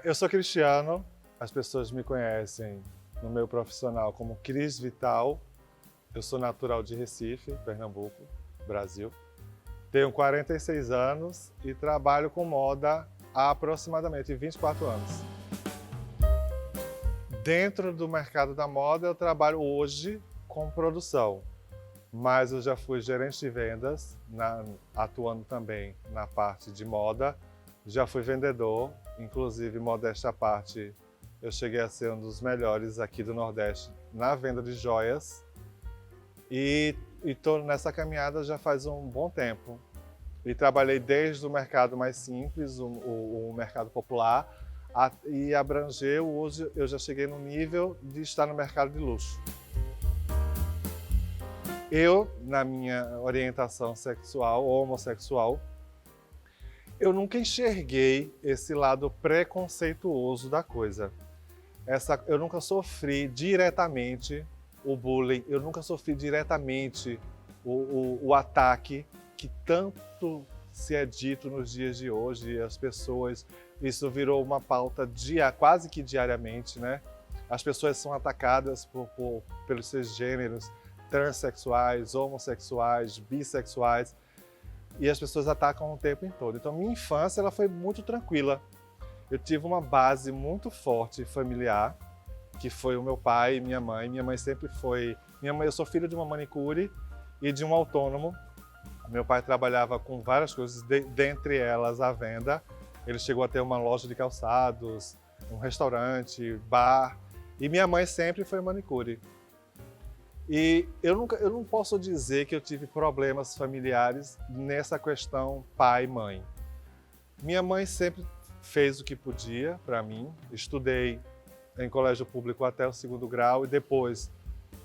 Eu sou Cristiano, as pessoas me conhecem no meu profissional como Cris Vital. Eu sou natural de Recife, Pernambuco, Brasil. Tenho 46 anos e trabalho com moda há aproximadamente 24 anos. Dentro do mercado da moda, eu trabalho hoje com produção, mas eu já fui gerente de vendas, atuando também na parte de moda. Já fui vendedor, inclusive, modéstia à parte, eu cheguei a ser um dos melhores aqui do Nordeste na venda de joias. E estou nessa caminhada já faz um bom tempo. E trabalhei desde o mercado mais simples, o mercado popular, e abrangeu, hoje eu já cheguei no nível de estar no mercado de luxo. Eu, na minha orientação sexual, homossexual, eu nunca enxerguei esse lado preconceituoso da coisa. Eu nunca sofri diretamente o bullying, eu nunca sofri diretamente o ataque que tanto se é dito nos dias de hoje. As pessoas, isso virou uma pauta quase que diariamente, né? As pessoas são atacadas pelos seus gêneros, transexuais, homossexuais, bissexuais, e as pessoas atacam o tempo todo. Então, minha infância ela foi muito tranquila. Eu tive uma base muito forte familiar, que foi o meu pai e minha mãe. Minha mãe sempre foi... Eu sou filho de uma manicure e de um autônomo. Meu pai trabalhava com várias coisas, dentre elas a venda. Ele chegou a ter uma loja de calçados, um restaurante, bar. E minha mãe sempre foi manicure. E eu não posso dizer que eu tive problemas familiares nessa questão pai-mãe. Minha mãe sempre fez o que podia para mim. Estudei em colégio público até o 2º grau e depois,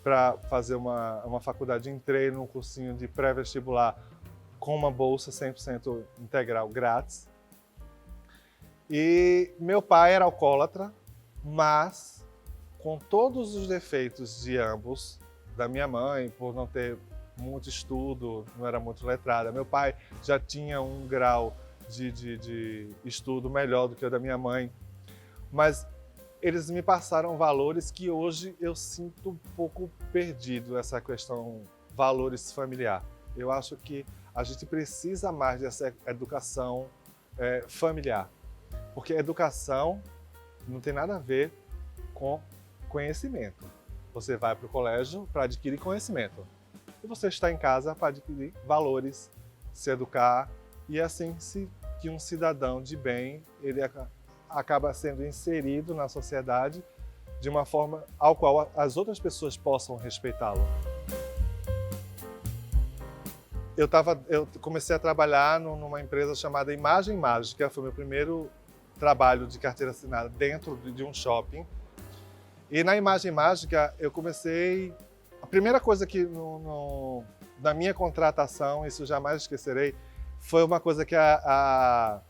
para fazer uma faculdade, entrei num cursinho de pré-vestibular com uma bolsa 100% integral grátis. E meu pai era alcoólatra, mas com todos os defeitos de ambos, da minha mãe, por não ter muito estudo, não era muito letrada. Meu pai já tinha um grau de estudo melhor do que o da minha mãe, mas eles me passaram valores que hoje eu sinto um pouco perdido, essa questão valores familiar. Eu acho que a gente precisa mais dessa educação familiar, porque educação não tem nada a ver com conhecimento. Você vai para o colégio para adquirir conhecimento e você está em casa para adquirir valores, se educar, e é assim que um cidadão de bem ele acaba sendo inserido na sociedade de uma forma ao qual as outras pessoas possam respeitá-lo. Eu comecei a trabalhar numa empresa chamada Imagem Mágica, foi meu primeiro trabalho de carteira assinada dentro de um shopping. E na Imagem Mágica eu comecei... A primeira coisa que na minha contratação, isso eu jamais esquecerei, foi uma coisa que a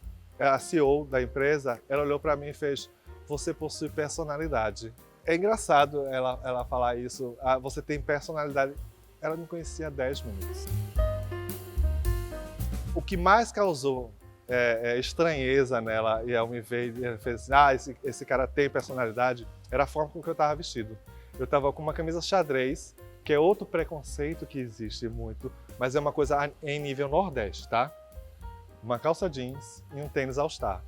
CEO da empresa, ela olhou para mim e fez: "Você possui personalidade". É engraçado ela falar isso, você tem personalidade. Ela me conhecia há 10 minutos. O que mais causou estranheza nela, e ela me veio e fez assim: esse cara tem personalidade, era a forma com que eu estava vestido. Eu estava com uma camisa xadrez, que é outro preconceito que existe muito, mas é uma coisa em nível Nordeste, tá? Uma calça jeans e um tênis All-Star.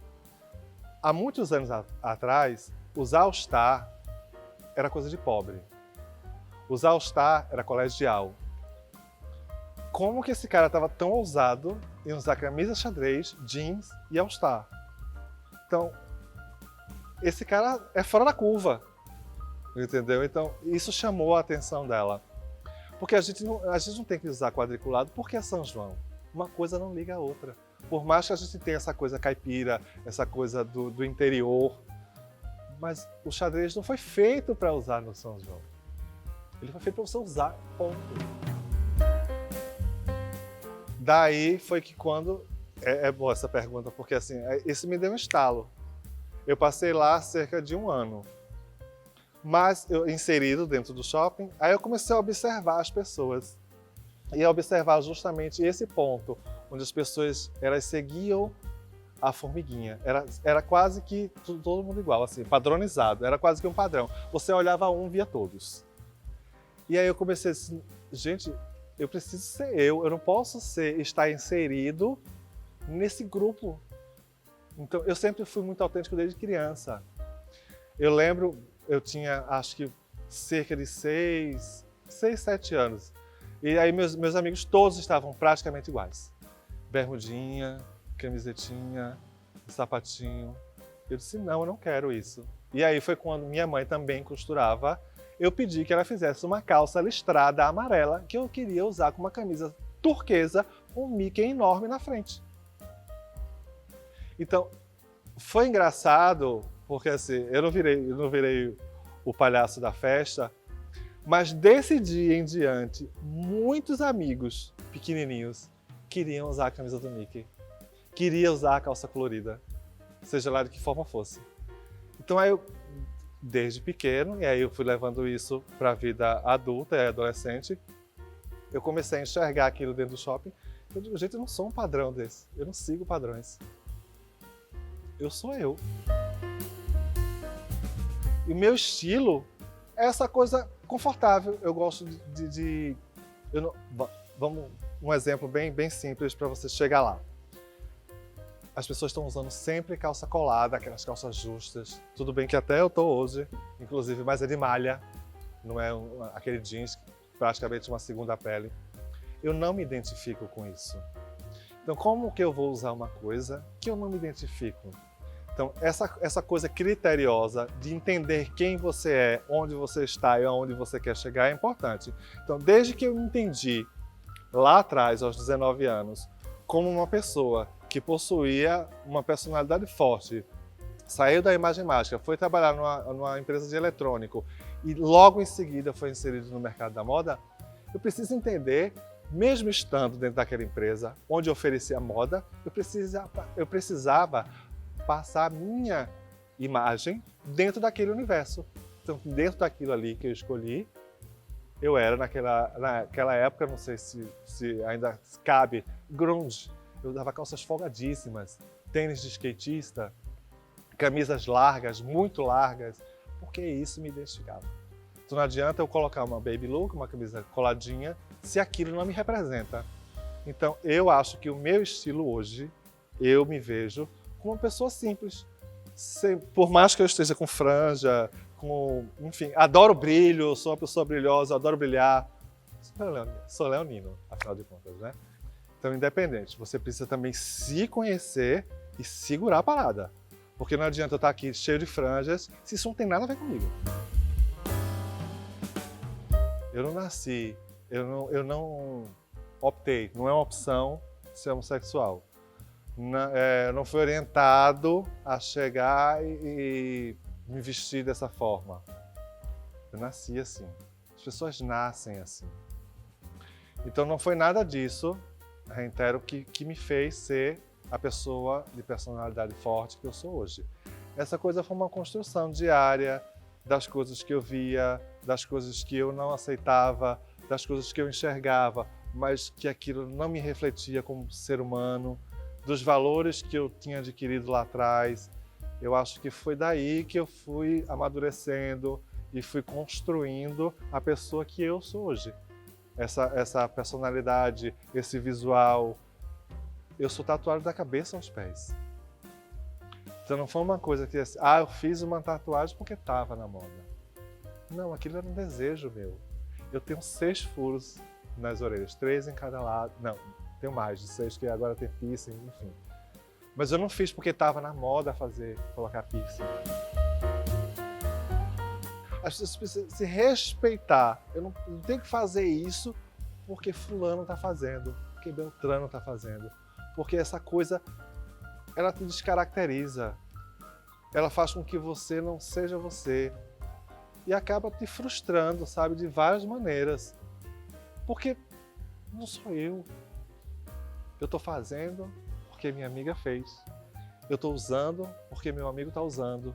Há muitos anos atrás, usar All-Star era coisa de pobre. Usar All-Star era colegial. Como que esse cara estava tão ousado em usar camisa xadrez, jeans e All-Star? Então, esse cara é fora da curva, entendeu? Então, isso chamou a atenção dela. Porque a gente não tem que usar quadriculado porque é São João. Uma coisa não liga a outra. Por mais que a gente tenha essa coisa caipira, essa coisa do interior, mas o xadrez não foi feito para usar no São João. Ele foi feito para você usar, ponto. Daí foi que quando... É boa essa pergunta, porque assim, isso me deu um estalo. Eu passei lá cerca de 1 ano. Mas eu inserido dentro do shopping, aí eu comecei a observar as pessoas. E a observar justamente esse ponto, onde as pessoas elas seguiam a formiguinha. Era quase que todo mundo igual, assim, padronizado. Era quase que um padrão. Você olhava um, via todos. E aí eu comecei assim, gente, eu preciso ser eu não posso estar inserido nesse grupo. Então, eu sempre fui muito autêntico desde criança. Eu lembro, eu tinha, acho que, cerca de 6, 7 anos. E aí meus amigos todos estavam praticamente iguais. Bermudinha, camisetinha, sapatinho. Eu disse, não, eu não quero isso. E aí foi quando minha mãe também costurava. Eu pedi que ela fizesse uma calça listrada amarela que eu queria usar com uma camisa turquesa com um Mickey enorme na frente. Então, foi engraçado, porque assim, eu não virei o palhaço da festa, mas desse dia em diante, muitos amigos pequenininhos queriam usar a camisa do Mickey. Queriam usar a calça colorida, seja lá de que forma fosse. Então aí eu, desde pequeno, e aí eu fui levando isso para a vida adulta e adolescente, eu comecei a enxergar aquilo dentro do shopping. Eu digo, gente, eu não sou um padrão desse, eu não sigo padrões. Eu sou eu. E o meu estilo é essa coisa confortável. Eu gosto vamos um exemplo bem simples para você chegar lá. As pessoas estão usando sempre calça colada, aquelas calças justas. Tudo bem que até eu estou hoje, inclusive, mas é de malha, não é aquele jeans, praticamente uma segunda pele. Eu não me identifico com isso. Então, como que eu vou usar uma coisa que eu não me identifico? Então, essa coisa criteriosa de entender quem você é, onde você está e aonde você quer chegar é importante. Então, desde que eu me entendi lá atrás, aos 19 anos, como uma pessoa que possuía uma personalidade forte, saiu da imagem mágica, foi trabalhar numa empresa de eletrônico e logo em seguida foi inserido no mercado da moda, eu preciso entender, mesmo estando dentro daquela empresa onde oferecia moda, eu precisava passar a minha imagem dentro daquele universo. Então, dentro daquilo ali que eu escolhi, eu era naquela época, não sei se ainda cabe, grunge. Eu usava calças folgadíssimas, tênis de skatista, camisas largas, muito largas, porque isso me identificava. Então não adianta eu colocar uma baby look, uma camisa coladinha, se aquilo não me representa. Então eu acho que o meu estilo hoje, eu me vejo como uma pessoa simples. Por mais que eu esteja com franja, enfim, adoro brilho, sou uma pessoa brilhosa, adoro brilhar. Sou leonino, afinal de contas, né? Então, independente, você precisa também se conhecer e segurar a parada. Porque não adianta eu estar aqui cheio de franjas se isso não tem nada a ver comigo. Eu não nasci, eu não optei, não é uma opção ser homossexual. Não fui orientado a chegar e me vestir dessa forma. Eu nasci assim. As pessoas nascem assim. Então não foi nada disso, reitero, que me fez ser a pessoa de personalidade forte que eu sou hoje. Essa coisa foi uma construção diária das coisas que eu via, das coisas que eu não aceitava, das coisas que eu enxergava, mas que aquilo não me refletia como ser humano, dos valores que eu tinha adquirido lá atrás. Eu acho que foi daí que eu fui amadurecendo e fui construindo a pessoa que eu sou hoje. Essa personalidade, esse visual. Eu sou tatuado da cabeça aos pés. Então não foi uma coisa que assim, eu fiz uma tatuagem porque estava na moda. Não, aquilo era um desejo meu. Eu tenho 6 furos nas orelhas, 3 em cada lado. Não, tenho mais de 6, que agora tem piercing, enfim. Mas eu não fiz porque estava na moda colocar piercing. As pessoas precisam se respeitar. Eu não tenho que fazer isso porque fulano está fazendo, porque Beltrano está fazendo. Porque essa coisa, ela te descaracteriza. Ela faz com que você não seja você. E acaba te frustrando, sabe, de várias maneiras. Porque não sou eu. Eu estou fazendo porque minha amiga fez. Eu estou usando porque meu amigo está usando.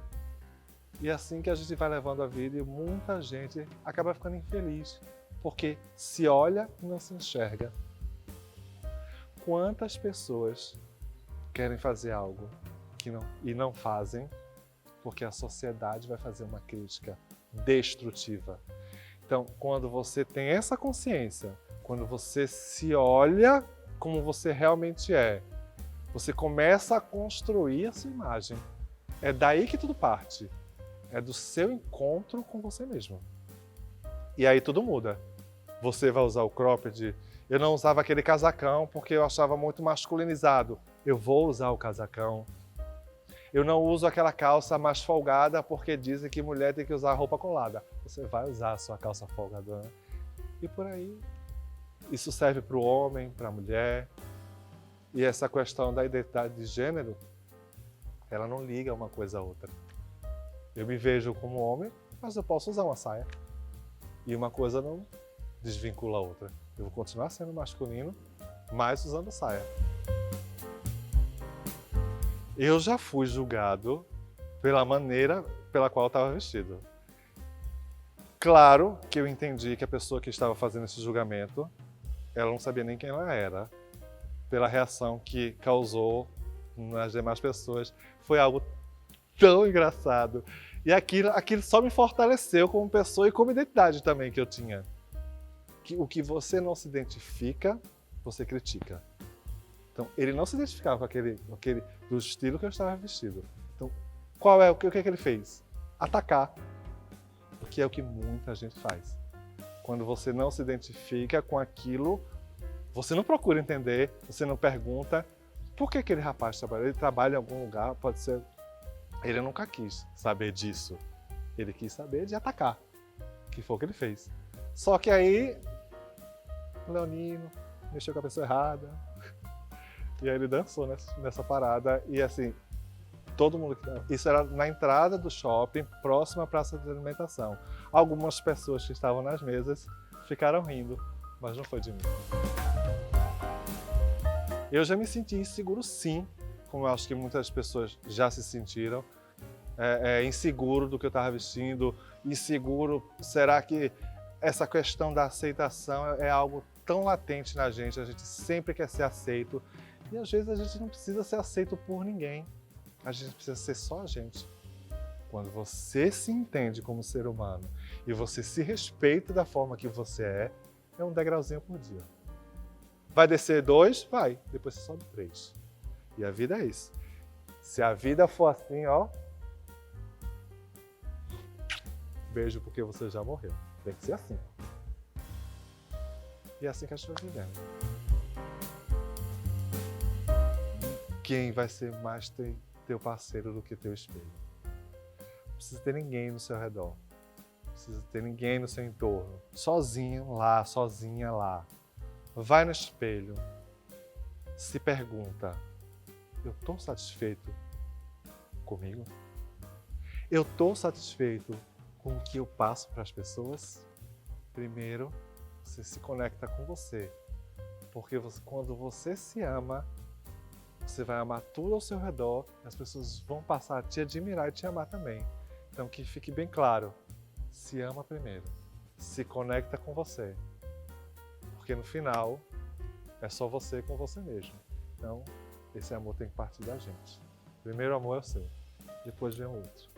E é assim que a gente vai levando a vida e muita gente acaba ficando infeliz. Porque se olha e não se enxerga. Quantas pessoas querem fazer algo e não fazem, porque a sociedade vai fazer uma crítica destrutiva. Então, quando você tem essa consciência, quando você se olha como você realmente é, você começa a construir a sua imagem. É daí que tudo parte. É do seu encontro com você mesmo. E aí tudo muda. Você vai usar o cropped. Eu não usava aquele casacão porque eu achava muito masculinizado. Eu vou usar o casacão. Eu não uso aquela calça mais folgada porque dizem que mulher tem que usar roupa colada. Você vai usar a sua calça folgadona. E por aí. Isso serve para o homem, para a mulher. E essa questão da identidade de gênero, ela não liga uma coisa a outra. Eu me vejo como homem, mas eu posso usar uma saia. E uma coisa não desvincula a outra. Eu vou continuar sendo masculino, mas usando saia. Eu já fui julgado pela maneira pela qual eu estava vestido. Claro que eu entendi que a pessoa que estava fazendo esse julgamento, ela não sabia nem quem ela era. Pela reação que causou nas demais pessoas. Foi algo tão engraçado. E aquilo só me fortaleceu como pessoa e como identidade também que eu tinha. O que você não se identifica, você critica. Então, ele não se identificava com aquele do estilo que eu estava vestido. Então, o que é que ele fez? Atacar. Porque é o que muita gente faz. Quando você não se identifica com aquilo, você não procura entender, você não pergunta por que aquele rapaz trabalha. Ele trabalha em algum lugar, pode ser... Ele nunca quis saber disso. Ele quis saber de atacar, que foi o que ele fez. Só que aí, o Leonino mexeu com a pessoa errada. E aí ele dançou nessa parada. E assim, todo mundo... Isso era na entrada do shopping, próxima à praça de alimentação. Algumas pessoas que estavam nas mesas ficaram rindo, mas não foi de mim. Eu já me senti inseguro sim, como eu acho que muitas pessoas já se sentiram. Inseguro do que eu estava vestindo, inseguro, será que essa questão da aceitação é algo tão latente na gente, a gente sempre quer ser aceito, e às vezes a gente não precisa ser aceito por ninguém, a gente precisa ser só a gente. Quando você se entende como ser humano e você se respeita da forma que você é um degrauzinho por dia. Vai descer 2? Vai. Depois você sobe 3. E a vida é isso. Se a vida for assim, ó... Beijo porque você já morreu. Tem que ser assim. E é assim que a gente vai vivendo. Quem vai ser mais teu parceiro do que teu espelho? Não precisa ter ninguém no seu redor. Não precisa ter ninguém no seu entorno. Sozinho lá, sozinha lá. Vai no espelho, se pergunta, eu estou satisfeito comigo? Eu estou satisfeito com o que eu passo para as pessoas? Primeiro, você se conecta com você, porque quando você se ama, você vai amar tudo ao seu redor, e as pessoas vão passar a te admirar e te amar também. Então que fique bem claro, se ama primeiro, se conecta com você. Porque no final, é só você com você mesmo. Então, esse amor tem que partir da gente. Primeiro amor é o seu, depois vem o outro.